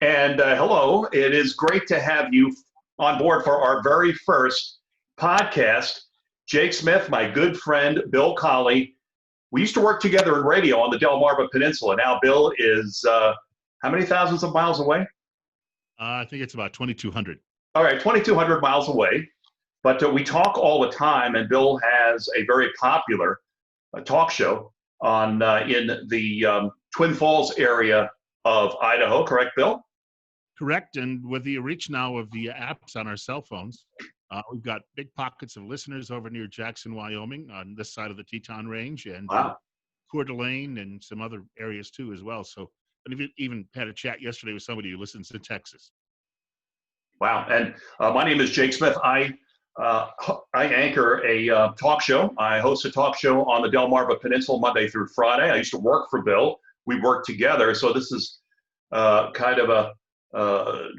And hello, it is great to have you on board for our very first podcast. Jake Smith, my good friend, Bill Colley. We used to work together in radio on the Delmarva Peninsula. Now Bill is how many thousands of miles away? I think it's about 2,200. All right, 2,200 miles away. But we talk all the time, and Bill has a very popular talk show on in the Twin Falls area of Idaho. Correct, Bill? Correct. And with the reach now of the apps on our cell phones, we've got big pockets of listeners over near Jackson, Wyoming, on this side of the Teton Range, and Coeur d'Alene and some other areas too as well. So, and we even had a chat yesterday with somebody who listens to Texas. Wow. And my name is Jake Smith. I anchor a talk show. I host a talk show on the Delmarva Peninsula Monday through Friday. I used to work for Bill. We worked together. So this is kind of a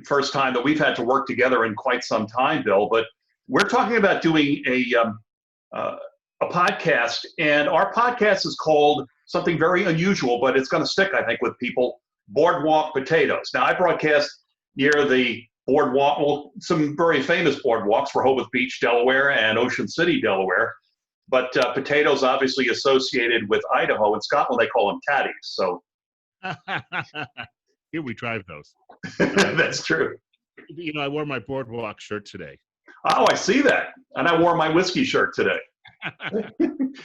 first time that we've had to work together in quite some time, Bill. But we're talking about doing a podcast, and our podcast is called something very unusual, but it's going to stick, I think, with people. Boardwalk Potatoes. Now, I broadcast near the Boardwalk, well, some very famous boardwalks, Rehoboth Beach, Delaware, and Ocean City, Delaware. But potatoes obviously associated with Idaho. In Scotland, they call them tatties. So here we drive those. That's true. You know, I wore my Boardwalk shirt today. Oh, I see that. And I wore my whiskey shirt today.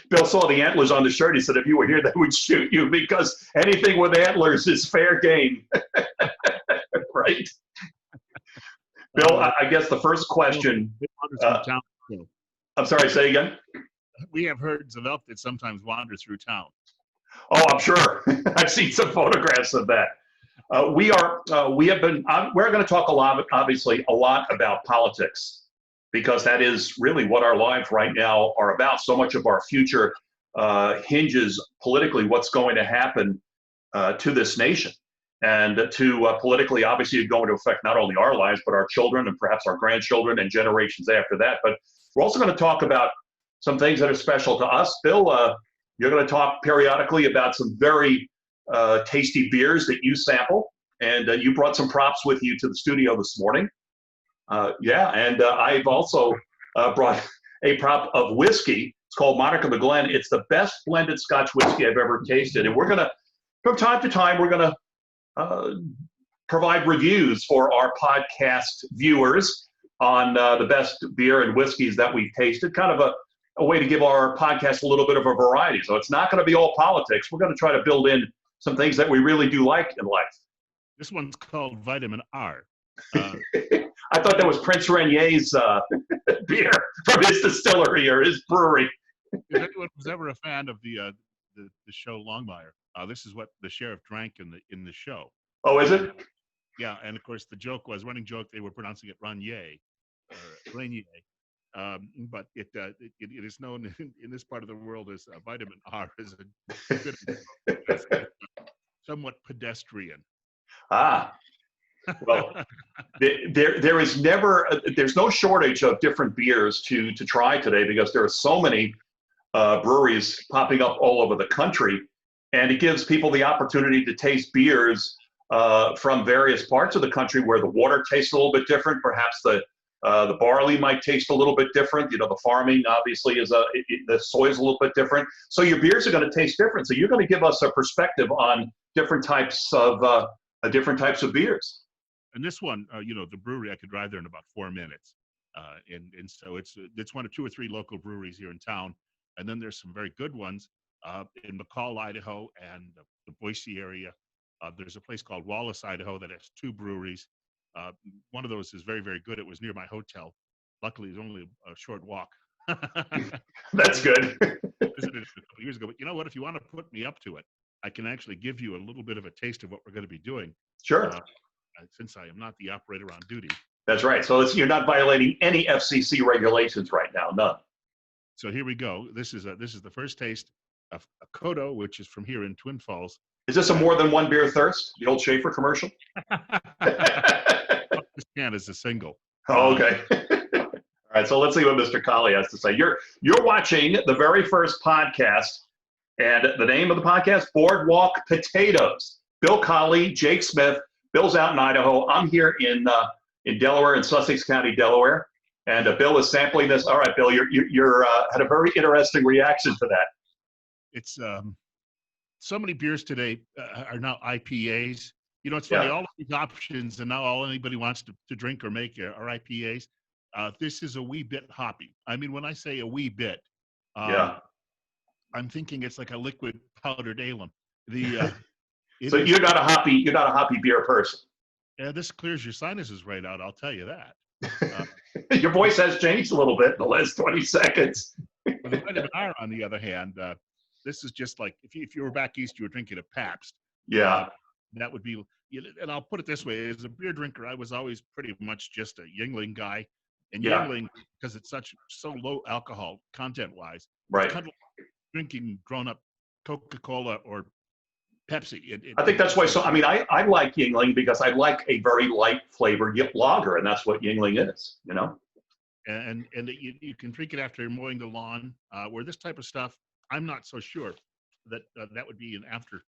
Bill saw the antlers on the shirt. He said, if you were here, they would shoot you because anything with antlers is fair game. Right? Bill, I guess the first question. I'm sorry, say again. We have herds of elk that sometimes wander through town. Oh, I'm sure. I've seen some photographs of that. We're going to talk obviously a lot about politics, because that is really what our lives right now are about. So much of our future hinges politically what's going to happen to this nation. And to politically, obviously, going to affect not only our lives, but our children and perhaps our grandchildren and generations after that. But we're also going to talk about some things that are special to us. Bill, you're going to talk periodically about some very tasty beers that you sample. And you brought some props with you to the studio this morning. And I've also brought a prop of whiskey. It's called Monarch of the Glen. It's the best blended Scotch whiskey I've ever tasted. And we're going to, from time to time, we're going to provide reviews for our podcast viewers on the best beer and whiskeys that we've tasted, kind of a way to give our podcast a little bit of a variety. So it's not going to be all politics. We're going to try to build in some things that we really do like in life. This one's called Vitamin R. I thought that was Prince Renier's beer from his distillery or his brewery. If anyone was ever a fan of the show Longmire, this is what the sheriff drank in the show. Oh, is it? Yeah, and of course the running joke, they were pronouncing it Ranier, but it is known in this part of the world as Vitamin R, is a good, somewhat pedestrian. Well, there's no shortage of different beers to try today, because there are so many breweries popping up all over the country. And it gives people the opportunity to taste beers from various parts of the country where the water tastes a little bit different. Perhaps the barley might taste a little bit different. You know, the farming obviously the soil is a little bit different. So your beers are going to taste different. So you're going to give us a perspective on different types of beers. And this one, the brewery, I could drive there in about 4 minutes. And so it's one of 2 or 3 local breweries here in town. And then there's some very good ones. In McCall, Idaho, and the Boise area. There's a place called Wallace, Idaho, that has 2 breweries. One of those is very, very good. It was near my hotel. Luckily, it's only a short walk. That's good. Visited a couple years ago. But you know what? If you want to put me up to it, I can actually give you a little bit of a taste of what we're going to be doing. Sure. Since I am not the operator on duty. That's right. So you're not violating any FCC regulations right now. None. So here we go. This is the first taste of a Kodo, which is from here in Twin Falls. Is this a more than one beer thirst? The old Schaefer commercial? This can is a single. Oh, okay. All right, so let's see what Mr. Colley has to say. You're watching the very first podcast, and the name of the podcast, Boardwalk Potatoes. Bill Colley, Jake Smith, Bill's out in Idaho. I'm here in Delaware, in Sussex County, Delaware. And Bill is sampling this. All right, Bill, you're had a very interesting reaction to that. It's so many beers today are now IPAs. You know, it's funny, all of these options, and now all anybody wants to drink or make are IPAs. This is a wee bit hoppy. I mean, when I say a wee bit, I'm thinking it's like a liquid powdered alum. So you're not a hoppy beer person. Yeah, this clears your sinuses right out, I'll tell you that. Your voice has changed a little bit in the last 20 seconds. With the vitamin R, on the other hand, this is just like if you were back east, you were drinking a Pabst. Yeah. That would be, and I'll put it this way: as a beer drinker, I was always pretty much just a Yuengling guy, and Yuengling, because it's so low alcohol content wise, right? It's kind of like drinking grown up Coca-Cola or Pepsi. I think that's why. So I mean, I like Yuengling because I like a very light flavored lager, and that's what Yuengling is. You know. And you can drink it after mowing the lawn. Where this type of stuff, I'm not so sure that that would be an after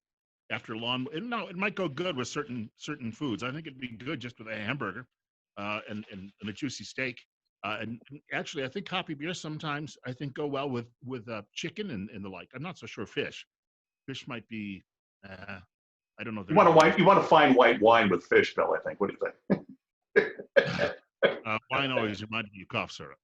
lawn. And no, it might go good with certain foods. I think it'd be good just with a hamburger and a juicy steak. And actually, I think hoppy beers sometimes go well with chicken and the like. I'm not so sure fish. Fish might be. I don't know. You want to find white wine with fish, Bill. I think. What do you think? Wine always reminded me of cough syrup.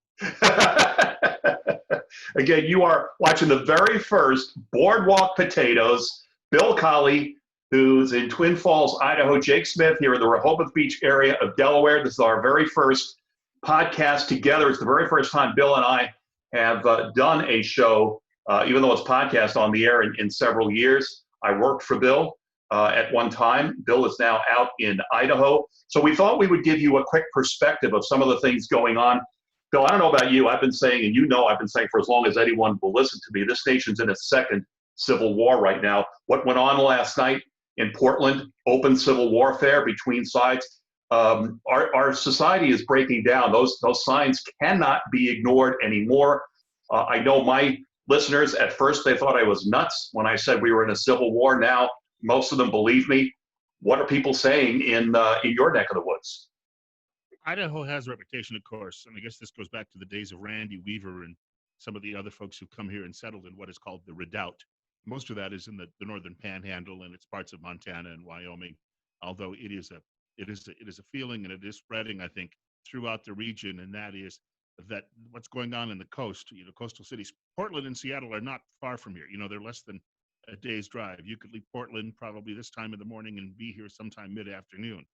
Again, you are watching the very first Boardwalk Potatoes. Bill Colley, who's in Twin Falls, Idaho. Jake Smith here in the Rehoboth Beach area of Delaware. This is our very first podcast together. It's the very first time Bill and I have done a show, even though it's podcast on the air in several years. I worked for Bill at one time. Bill is now out in Idaho. So we thought we would give you a quick perspective of some of the things going on. Bill, I don't know about you. I've been saying, and you know I've been saying for as long as anyone will listen to me, this nation's in its second civil war right now. What went on last night in Portland, open civil warfare between sides. Our society is breaking down. Those signs cannot be ignored anymore. I know my listeners, at first they thought I was nuts when I said we were in a civil war. Now, most of them believe me. What are people saying in your neck of the woods? Idaho has a reputation, of course, and I guess this goes back to the days of Randy Weaver and some of the other folks who come here and settled in what is called the Redoubt. Most of that is in the northern panhandle, and it's parts of Montana and Wyoming, although it is a feeling, and it is spreading, I think, throughout the region, and that is that what's going on in the coast, coastal cities. Portland and Seattle are not far from here. They're less than a day's drive. You could leave Portland probably this time of the morning and be here sometime mid-afternoon.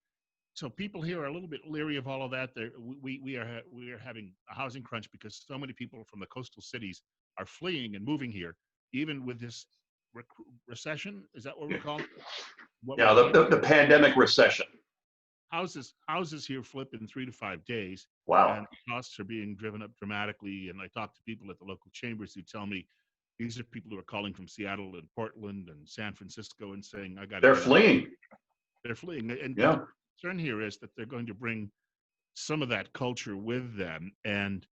So people here are a little bit leery of all of that. We are having a housing crunch because so many people from the coastal cities are fleeing and moving here, even with this recession. Is that what we're calling it? Yeah, the pandemic recession. Houses here flip in 3 to 5 days. Wow. And costs are being driven up dramatically. And I talk to people at the local chambers who tell me these are people who are calling from Seattle and Portland and San Francisco and saying, They're fleeing. They're fleeing. And yeah. The concern here is that they're going to bring some of that culture with them. And,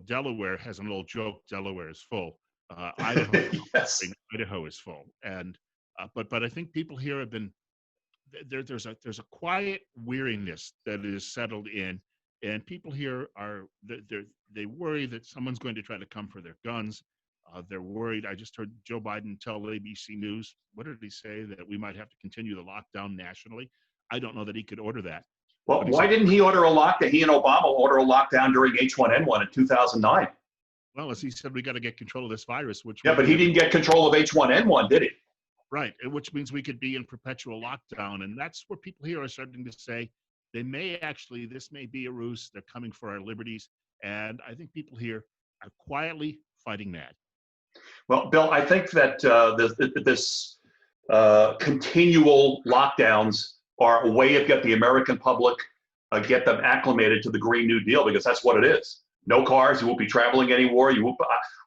Delaware has an old joke, Delaware is full. Idaho, yes. Idaho is full. And, but I think people here have been, there's a quiet weariness that is settled in, and people here they worry that someone's going to try to come for their guns. They're worried. I just heard Joe Biden tell ABC News, what did he say, that we might have to continue the lockdown nationally? I don't know that he could order that. Well, why didn't he order a lockdown? He and Obama order a lockdown during H1N1 in 2009. Well, as he said, we got to get control of this virus. But he didn't get control of H1N1, did he? Right, which means we could be in perpetual lockdown. And that's where people here are starting to say this may be a ruse. They're coming for our liberties. And I think people here are quietly fighting that. Well, Bill, I think that this continual lockdowns are a way of get the American public, get them acclimated to the Green New Deal, because that's what it is. No cars, you won't be traveling anymore.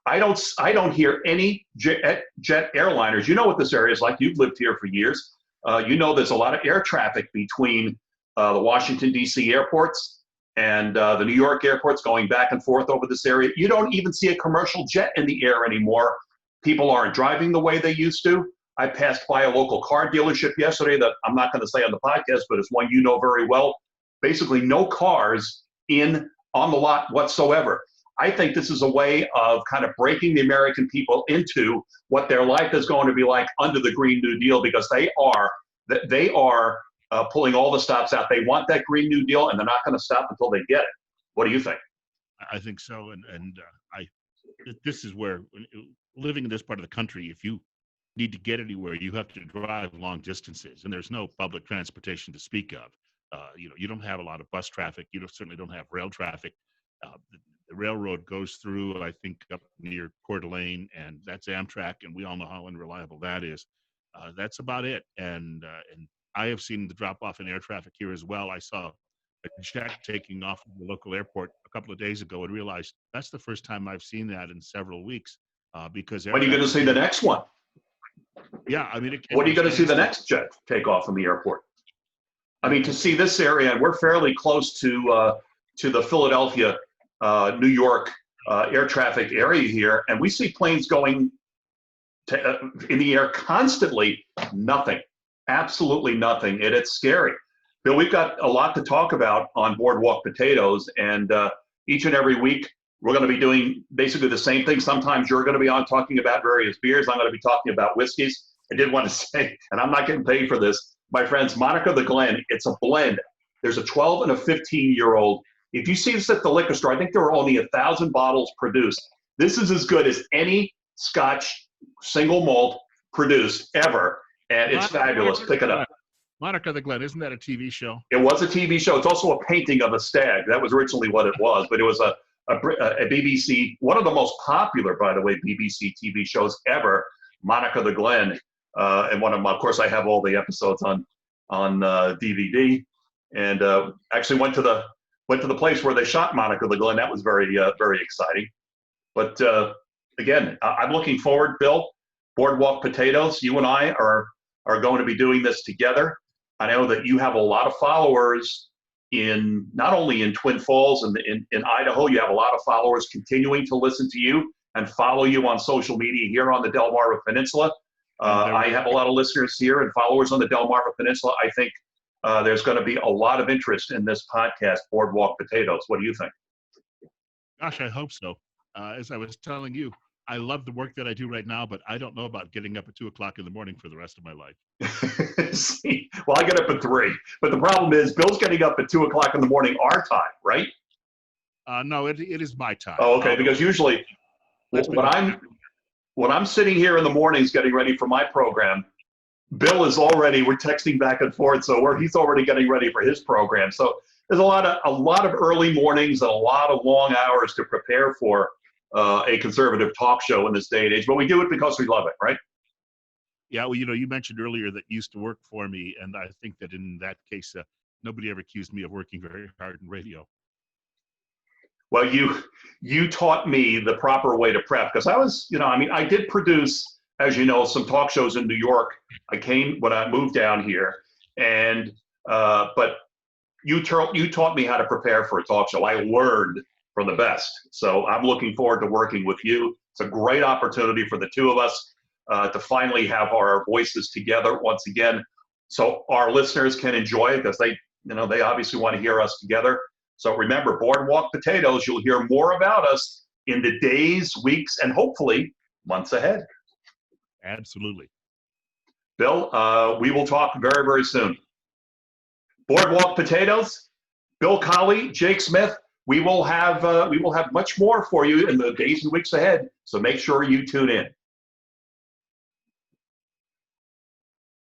I don't hear any jet airliners. You know what this area is like. You've lived here for years. There's a lot of air traffic between the Washington, D.C. airports and the New York airports going back and forth over this area. You don't even see a commercial jet in the air anymore. People aren't driving the way they used to. I passed by a local car dealership yesterday that I'm not going to say on the podcast, but it's one you know very well. Basically, no cars on the lot whatsoever. I think this is a way of kind of breaking the American people into what their life is going to be like under the Green New Deal, because they are pulling all the stops out. They want that Green New Deal, and they're not going to stop until they get it. What do you think? I think so, this is where, living in this part of the country, if you need to get anywhere, you have to drive long distances, and there's no public transportation to speak of. You don't have a lot of bus traffic. You certainly don't have rail traffic. The railroad goes through, I think, up near Coeur d'Alene, and that's Amtrak, and we all know how unreliable that is. That's about it. And I have seen the drop off in air traffic here as well. I saw a jet taking off from the local airport a couple of days ago and realized that's the first time I've seen that in several weeks. Because when are you going to see the next one? Yeah, I mean, when are you going to see the next jet take off from the airport? I mean, to see this area, and we're fairly close to the Philadelphia, New York air traffic area here, and we see planes going in the air constantly. Nothing, absolutely nothing, and it's scary. Bill, we've got a lot to talk about on Boardwalk Potatoes, and each and every week we're going to be doing basically the same thing. Sometimes you're going to be on talking about various beers. I'm going to be talking about whiskeys. I did want to say, and I'm not getting paid for this, my friends, Monica the Glen, it's a blend. There's a 12 and a 15-year-old. If you see this at the liquor store, I think there are only 1,000 bottles produced. This is as good as any Scotch single malt produced ever, and it's fabulous. Pick it up. Monica the Glen, isn't that a TV show? It was a TV show. It's also a painting of a stag. That was originally what it was, but it was a BBC, one of the most popular, by the way, BBC TV shows ever, Monica the Glen. And of course, I have all the episodes on DVD, and actually went to the place where they shot Monica the Glen. That was very exciting. But again, I'm looking forward, Bill. Boardwalk Potatoes. You and I are going to be doing this together. I know that you have a lot of followers not only in Twin Falls and in Idaho. You have a lot of followers continuing to listen to you and follow you on social media here on the Delmarva Peninsula. I have a lot of listeners here and followers on the Delmarva Peninsula. I think there's going to be a lot of interest in this podcast, Boardwalk Potatoes. What do you think? Gosh, I hope so. As I was telling you, I love the work that I do right now, but I don't know about getting up at 2 o'clock in the morning for the rest of my life. See, well, I get up at 3, but the problem is Bill's getting up at 2 o'clock in the morning our time, right? No, it is my time. Oh, okay, because usually when I'm sitting here in the mornings getting ready for my program, Bill is already, we're texting back and forth, so he's already getting ready for his program. So there's a lot of early mornings and a lot of long hours to prepare for a conservative talk show in this day and age, but we do it because we love it, right? Yeah, well, you mentioned earlier that you used to work for me, and I think that in that case, nobody ever accused me of working very hard in radio. Well, you taught me the proper way to prep, because I did produce, as you know, some talk shows in New York. I came when I moved down here, and but you taught me how to prepare for a talk show. I learned from the best. So I'm looking forward to working with you. It's a great opportunity for the two of us to finally have our voices together once again, so our listeners can enjoy it, because they obviously want to hear us together. So remember, Boardwalk Potatoes, you'll hear more about us in the days, weeks, and hopefully months ahead. Absolutely. Bill, we will talk very, very soon. Boardwalk Potatoes, Bill Colley, Jake Smith. We will have much more for you in the days and weeks ahead. So make sure you tune in.